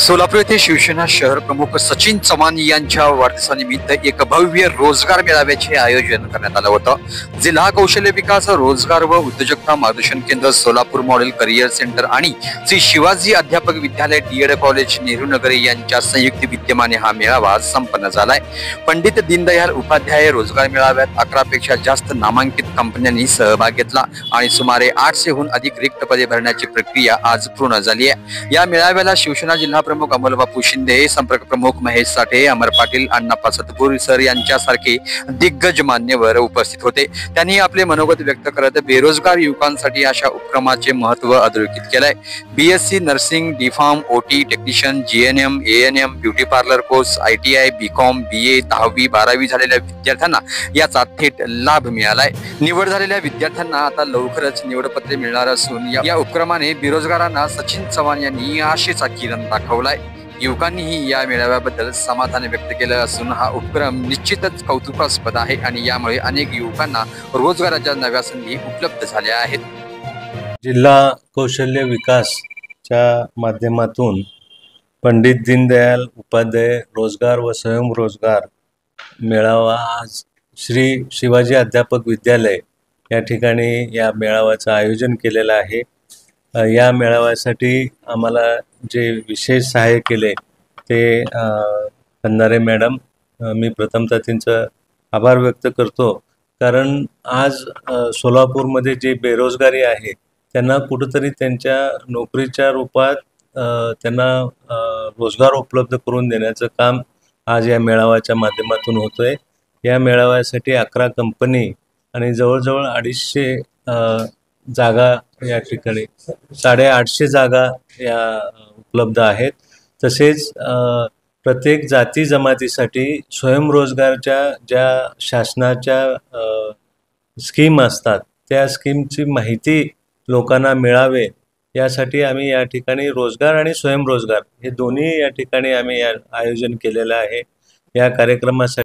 सोलापूर येथे शिवसेना शहर प्रमुख सचिन चव्हाण यांच्या वाढदिवसानिमित्त एक भव्य रोजगार मेळाव्याचे आयोजन करण्यात आलं होतं। जिल्हा कौशल्य विकास रोजगार व उद्योजकता मार्गदर्शन केंद्र सोलापूर मॉडेल करिअर सेंटर आणि श्री शिवाजी अध्यापक विद्यालय डीएड कॉलेज नेहरू नगर यांच्या संयुक्त विद्यमाने हा मेळावा संपन्न झालाय। पंडित दीनदयाल उपाध्याय रोजगार मेळाव्यात 11 पेक्षा जास्त नामांकित कंपन्यांनी सहभाग घेतला आणि सुमारे 800 हून अधिक रिक्त पदे भरण्याची प्रक्रिया आज पूर्ण झाली आहे। या मेळाव्याला शिवसेना जिल्हा प्रमुख अमोलबापू शिंदे, संपर्क प्रमुख महेश साठे, अमर पाटील, अण्णाप्पा सतपुर सर यांच्यासारखे दिग्गज मान्यवर उपस्थित होते। त्यांनी आपले मनोगत व्यक्त करत बेरोजगार युवकांसाठी अशा उपक्रमाचे महत्त्व अधोरेखित केलंय। BSc nursing, D Pharm, OT technician, GNM, ANM, beauty parlour course, ITI, BCom, BA, 10वी 12वी झालेल्या विद्यार्थ्यांना याचा थेट लाभ मिळालाय। निवड झालेल्या विद्यार्थ्यांना आता लवकरच निवडपत्रे मिळणार असून या उपक्रमाने बेरोजगारांना सचिन चव्हाण यांनी आशेचा किरण दाखवलाय। युवकांनीही या मेळाव्याबद्दल समाधान व्यक्त केलं असून हा उपक्रम निश्चितच कौतुकास्पद आहे आणि यामुळे अनेक युवकांना रोजगाराच्या नव्या संधी उपलब्ध झाल्या आहेत। जिल्हा कौशल्य विकासच्या माध्यमातून पंडित दीनदयाल उपाध्याय रोजगार व स्वयंरोजगार मेळावा आज श्री शिवाजी अध्यापक विद्यालय या ठिकाणी या मेळाव्याचं आयोजन केलेलं आहे। या मेळाव्यासाठी आम्हाला जे विशेष सहाय्य केले ते खंदारे मॅडम, मी प्रथमतः त्यांचं आभार व्यक्त करतो, कारण आज सोलापूरमध्ये जे बेरोजगारी आहे त्यांना कुठंतरी त्यांच्या नोकरीच्या रूपात त्यांना रोजगार उपलब्ध करून देण्याचं काम आज या मेळाव्याच्या माध्यमातून होतोय। या मेळाव्यासाठी 11 कंपनी आणि जवळजवळ 250 जागा या ठिकाणी 850 जागा या उपलब्ध आहेत। तसेच प्रत्येक जाती जमातीसाठी स्वयंरोजगारच्या ज्या शासनाच्या स्कीम असतात त्या स्कीमची माहिती लोकांना मिळावे यासाठी आम्ही या ठिकाणी रोजगार आणि स्वयंरोजगार हे दोन्ही या ठिकाणी आम्ही आयोजन केलेलं आहे। या कार्यक्रमासाठी